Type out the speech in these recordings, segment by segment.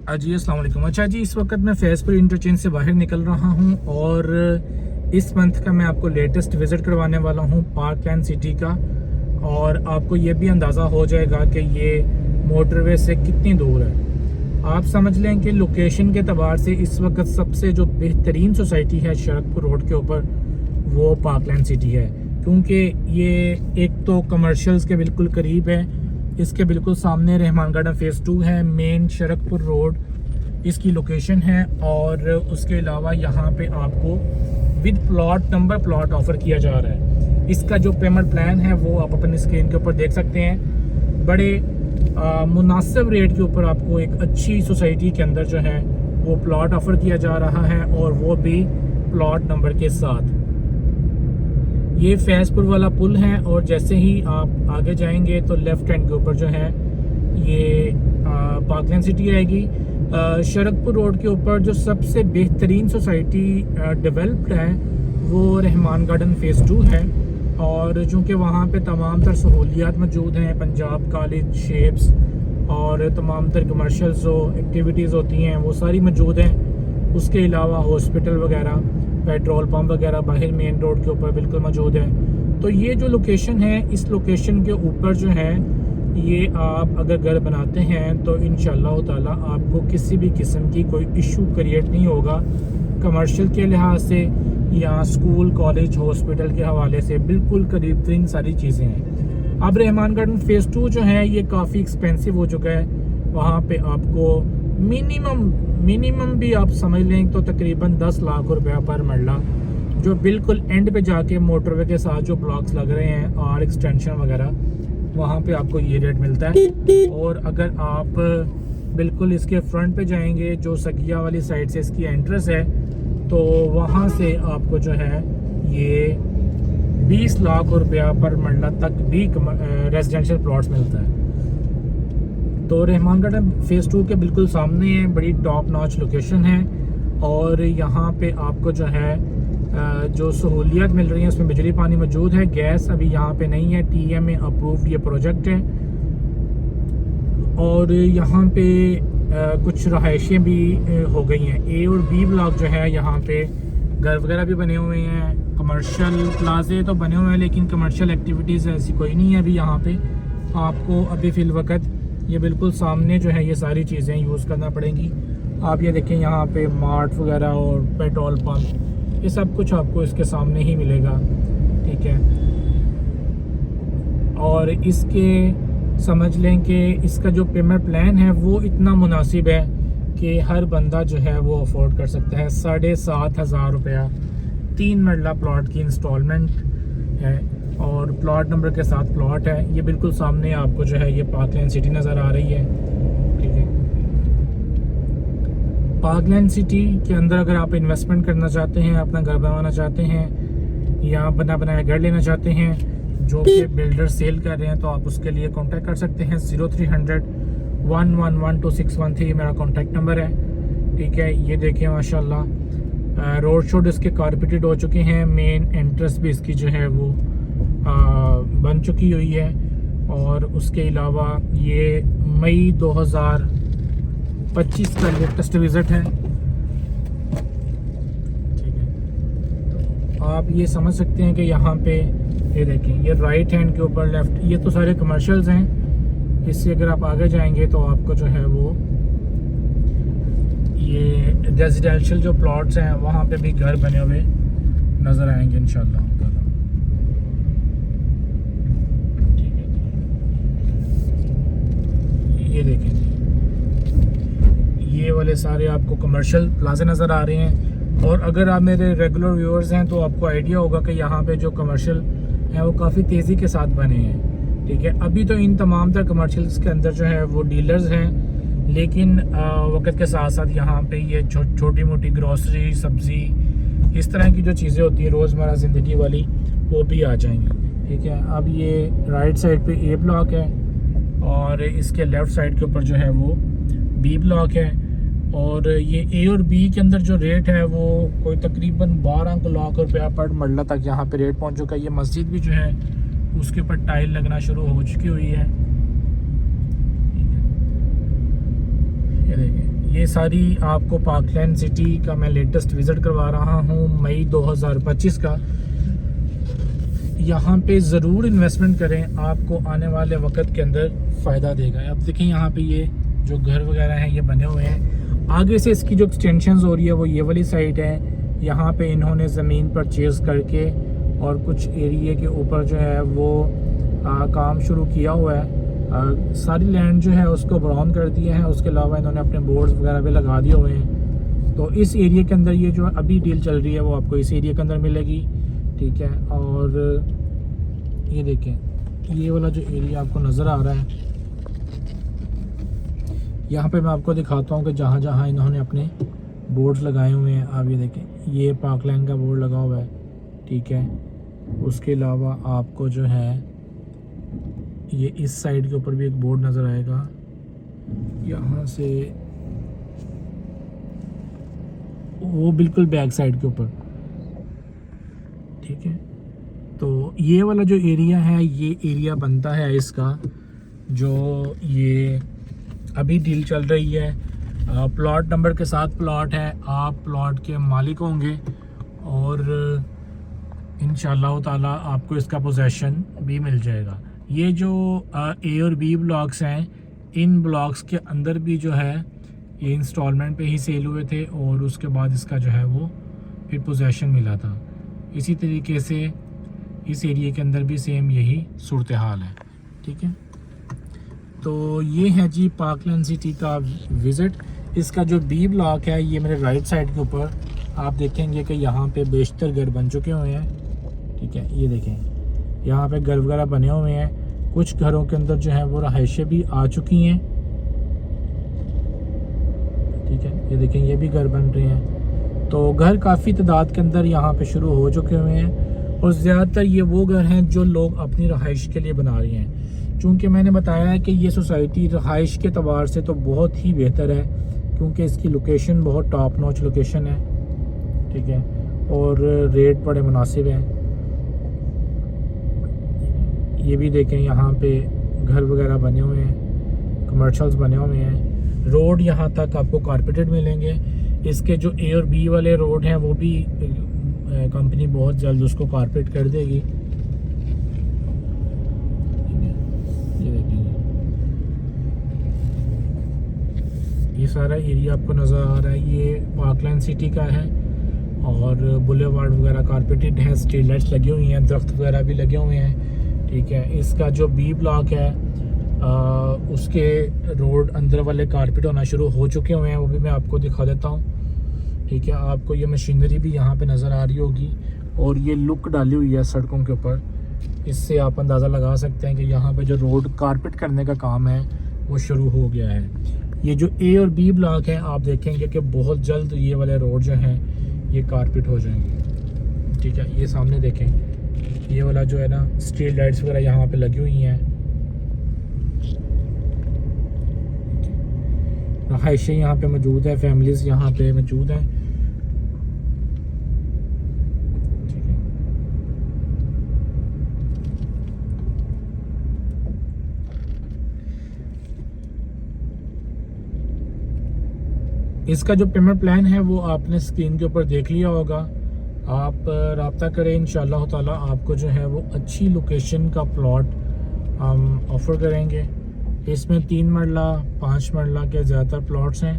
जी अस्सलाम वालेकुम। अच्छा जी, इस वक्त मैं फैज़पुर इंटरचेंज से बाहर निकल रहा हूं और इस मंथ का मैं आपको लेटेस्ट विज़िट करवाने वाला हूं पार्कलैंड सिटी का। और आपको ये भी अंदाज़ा हो जाएगा कि ये मोटरवे से कितनी दूर है। आप समझ लें कि लोकेशन के अतबार से इस वक्त सबसे जो बेहतरीन सोसाइटी है शरकपुर रोड के ऊपर, वो पार्कलैंड सिटी है, क्योंकि ये एक तो कमर्शियल्स के बिल्कुल करीब है। इसके बिल्कुल सामने रहमान गार्डन फ़ेज़ 2 है, मेन शरकपुर रोड इसकी लोकेशन है। और उसके अलावा यहाँ पे आपको with plot number plot offer किया जा रहा है। इसका जो पेमेंट प्लान है वो आप अपनी स्क्रीन के ऊपर देख सकते हैं। बड़े मुनासिब रेट के ऊपर आपको एक अच्छी सोसाइटी के अंदर जो है वो प्लॉट ऑफ़र किया जा रहा है, और वो भी प्लॉट नंबर के साथ। ये फैज़पुर वाला पुल है, और जैसे ही आप आगे जाएंगे तो लेफ़्ट हैंड के ऊपर जो है ये पार्कलैंड सिटी आएगी। शरकपुर रोड के ऊपर जो सबसे बेहतरीन सोसाइटी डेवलप्ड है वो रहमान गार्डन फ़ेज़ 2 है। और चूँकि वहाँ पे तमाम तर सहूलियात मौजूद हैं, पंजाब कॉलेज शेप्स और तमाम तर कमर्शियल जो एक्टिविटीज़ होती हैं वो सारी मौजूद हैं। उसके अलावा हॉस्पिटल वगैरह, पेट्रोल पंप वगैरह बाहर मेन रोड के ऊपर बिल्कुल मौजूद है। तो ये जो लोकेशन है, इस लोकेशन के ऊपर जो है ये आप अगर घर बनाते हैं तो इंशाअल्लाह ताला आपको किसी भी किस्म की कोई इशू क्रिएट नहीं होगा। कमर्शियल के लिहाज से या स्कूल कॉलेज हॉस्पिटल के हवाले से बिल्कुल करीब तरीन सारी चीज़ें हैं। अब रहमान गार्डन फ़ेज़ 2 जो है ये काफ़ी एक्सपेंसिव हो चुका है। वहाँ पे आपको मिनिमम भी आप समझ लें तो तकरीबन 10 लाख रुपया पर मरला, जो बिल्कुल एंड पे जाके मोटरवे के साथ जो ब्लॉक्स लग रहे हैं और एक्सटेंशन वगैरह, वहाँ पे आपको ये रेट मिलता है। और अगर आप बिल्कुल इसके फ्रंट पे जाएंगे, जो सगिया वाली साइड से इसकी एंट्रेंस है, तो वहाँ से आपको जो है ये 20 लाख रुपया पर मरला तक भी रेजिडेंशियल प्लॉट्स मिलता है। तो रहमान गार्डन फ़ेज़ 2 के बिल्कुल सामने है, बड़ी टॉप नॉच लोकेशन है। और यहाँ पे आपको जो है जो सहूलियत मिल रही है उसमें बिजली पानी मौजूद है। गैस अभी यहाँ पे नहीं है, TMA अप्रूव्ड ये प्रोजेक्ट है। और यहाँ पे कुछ रहायशें भी हो गई हैं। A और B ब्लॉक जो है यहाँ पे घर वगैरह भी बने हुए हैं। कमर्शियल प्लाजे तो बने हुए हैं, लेकिन कमर्शियल एक्टिविटीज़ ऐसी कोई नहीं है अभी यहाँ पे। आपको अभी फ़िल वक्त ये बिल्कुल सामने जो है ये सारी चीज़ें यूज़ करना पड़ेंगी। आप ये देखें, यहाँ पे मार्ट वगैरह और पेट्रोल पंप, ये सब कुछ आपको इसके सामने ही मिलेगा, ठीक है। और इसके समझ लें कि इसका जो पेमेंट प्लान है वो इतना मुनासिब है कि हर बंदा जो है वो अफोर्ड कर सकता है। 7,500 रुपया 3 मरला प्लॉट की इंस्टॉलमेंट है, और प्लॉट नंबर के साथ प्लॉट है। ये बिल्कुल सामने आपको जो है ये पार्कलैंड सिटी नज़र आ रही है, ठीक है। पार्कलैंड सिटी के अंदर अगर आप इन्वेस्टमेंट करना चाहते हैं, अपना घर बनवाना चाहते हैं या बना बनाया घर लेना चाहते हैं जो कि बिल्डर सेल कर रहे हैं, तो आप उसके लिए कांटेक्ट कर सकते हैं। 0300 111 2613 मेरा कांटेक्ट नंबर है, ठीक है। ये देखिए माशाल्लाह रोड शोड इसके कारपेटेड हो चुके हैं। मेन एंट्रेंस भी इसकी जो है वो बन चुकी हुई है। और उसके अलावा ये मई 2025 का लेटेस्ट विज़िट है, ठीक है। तो आप ये समझ सकते हैं कि यहाँ पे ये देखें, ये राइट हैंड के ऊपर लेफ़्ट, ये तो सारे कमर्शियल्स हैं। इससे अगर आप आगे जाएंगे तो आपको जो है वो ये रेजिडेंशियल जो प्लॉट्स हैं वहाँ पे भी घर बने हुए नज़र आएंगे इंशाल्लाह। ये देखें, ये वाले सारे आपको कमर्शियल प्लाजे नज़र आ रहे हैं। और अगर आप मेरे रेगुलर व्यूअर्स हैं तो आपको आइडिया होगा कि यहाँ पे जो कमर्शियल हैं वो काफ़ी तेज़ी के साथ बने हैं, ठीक है। अभी तो इन तमाम तर कमर्शियल्स के अंदर जो है वो डीलर्स हैं, लेकिन वक्त के साथ साथ यहाँ पे ये छोटी मोटी ग्रॉसरी, सब्ज़ी, इस तरह की जो चीज़ें होती हैं रोज़मर्रा ज़िंदगी वाली, वो भी आ जाएंगी, ठीक है। अब ये राइट साइड पे A ब्लॉक है और इसके लेफ़्ट साइड के ऊपर जो है वो B ब्लॉक है। और ये A और B के अंदर जो रेट है वो कोई तकरीबन 12 लाख रुपया पर मरला तक यहाँ पे रेट पहुँच चुका है। ये मस्जिद भी जो है उसके ऊपर टाइल लगना शुरू हो चुकी हुई है, ये सारी आपको पार्कलैंड सिटी का मैं लेटेस्ट विज़िट करवा रहा हूँ मई 2025 का। यहाँ पे ज़रूर इन्वेस्टमेंट करें, आपको आने वाले वक्त के अंदर फ़ायदा देगा। अब देखें यहाँ पे ये जो घर वगैरह हैं ये बने हुए हैं। आगे से इसकी जो एक्सटेंशंस हो रही है वो ये वाली साइड है। यहाँ पे इन्होंने ज़मीन परचेज़ करके और कुछ एरिया के ऊपर जो है वो काम शुरू किया हुआ है। सारी लैंड जो है उसको ब्राउन कर दिया है। उसके अलावा इन्होंने अपने बोर्ड्स वगैरह भी लगा दिए हुए हैं। तो इस एरिया के अंदर ये जो अभी डील चल रही है वो आपको इस एरिया के अंदर मिलेगी, ठीक है। और ये देखें, ये वाला जो एरिया आपको नज़र आ रहा है, यहाँ पे मैं आपको दिखाता हूँ कि जहाँ जहाँ इन्होंने अपने बोर्ड्स लगाए हुए हैं। आप ये देखें, ये पार्कलैंड का बोर्ड लगा हुआ है, ठीक है। उसके अलावा आपको जो है ये इस साइड के ऊपर भी एक बोर्ड नज़र आएगा, यहाँ से वो बिल्कुल बैक साइड के ऊपर, ठीक है। तो ये वाला जो एरिया है ये एरिया बनता है इसका, जो ये अभी डील चल रही है। प्लॉट नंबर के साथ प्लॉट है, आप प्लॉट के मालिक होंगे और इंशाअल्लाह ताला आपको इसका पोजेसन भी मिल जाएगा। ये जो ए और बी ब्लॉक्स हैं, इन ब्लॉक्स के अंदर भी जो है ये इंस्टॉलमेंट पे ही सेल हुए थे और उसके बाद इसका जो है वो फिर पोजेसन मिला था। इसी तरीके से इस एरिया के अंदर भी सेम यही सूरत हाल है, ठीक है। तो ये है जी पार्कलैंड सिटी का विज़िट। इसका जो बी ब्लॉक है ये मेरे राइट साइड के ऊपर आप देखेंगे कि यहाँ पे बेशतर घर बन चुके हुए हैं, ठीक है। ये देखें, यहाँ पे घर वगैरह बने हुए हैं। कुछ घरों के अंदर जो है वो रहायशें भी आ चुकी हैं, ठीक है। ये देखें, ये भी घर बन रहे हैं। तो घर काफ़ी तादाद के अंदर यहाँ पे शुरू हो चुके हुए हैं और ज़्यादातर ये वो घर हैं जो लोग अपनी रहाइश के लिए बना रहे हैं। चूँकि मैंने बताया है कि ये सोसाइटी रहाइश के तबार से तो बहुत ही बेहतर है, क्योंकि इसकी लोकेशन बहुत टॉप नॉच लोकेशन है, ठीक है, और रेट बड़े मुनासिब हैं। ये भी देखें, यहाँ पे घर वगैरह बने हुए हैं, कमर्शियल्स बने हुए हैं। रोड यहाँ तक आपको कारपेटेड मिलेंगे। इसके जो ए और बी वाले रोड हैं वो भी कंपनी बहुत जल्द उसको कारपेट कर देगी। ये देखेंगे, ये सारा एरिया आपको नज़र आ रहा है, ये पार्कलैंड सिटी का है और बुलेवार्ड वगैरह कारपेटेड है, स्ट्रीट लाइट्स लगी हुई हैं, दरख्त वगैरह भी लगे हुए हैं, ठीक है। इसका जो बी ब्लॉक है उसके रोड अंदर वाले कारपेट होना शुरू हो चुके हुए हैं, वो भी मैं आपको दिखा देता हूँ, ठीक है। आपको ये मशीनरी भी यहाँ पे नज़र आ रही होगी और ये लुक डाली हुई है सड़कों के ऊपर। इससे आप अंदाज़ा लगा सकते हैं कि यहाँ पे जो रोड कारपेट करने का काम है वो शुरू हो गया है। ये जो ए और बी ब्लॉक है आप देखेंगे कि बहुत जल्द ये वाले रोड जो हैं ये कारपेट हो जाएंगे, ठीक है। ये सामने देखें, ये वाला जो है ना स्ट्रीट लाइट्स वगैरह यहाँ पे लगी हुई हैं। रहायशें यहाँ पे मौजूद है, फैमिलीज यहाँ पे मौजूद हैं, ठीक है। इसका जो पेमेंट प्लान है वो आपने स्क्रीन के ऊपर देख लिया होगा। आप राब्ता करें, इंशाअल्लाह ताला आपको जो है वो अच्छी लोकेशन का प्लॉट हम ऑफ़र करेंगे। इसमें 3 मरला 5 मरला के ज़्यादातर प्लॉट्स हैं,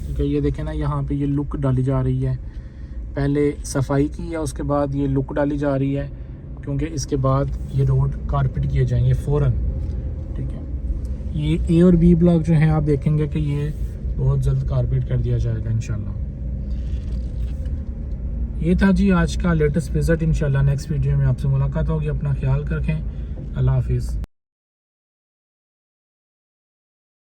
ठीक है। ये देखें ना, यहाँ पे ये लुक डाली जा रही है, पहले सफाई की है उसके बाद ये लुक डाली जा रही है, क्योंकि इसके बाद ये रोड कारपेट किए जाएंगे फ़ौरन, ठीक है। ये ए और बी ब्लॉक जो है आप देखेंगे कि ये बहुत जल्द कारपेट कर दिया जाएगा इंशाल्लाह। ये था जी आज का लेटेस्ट विज़िट। इंशाल्लाह नेक्स्ट वीडियो में आपसे मुलाकात होगी। अपना ख्याल रखें। अल्लाह हाफिज़।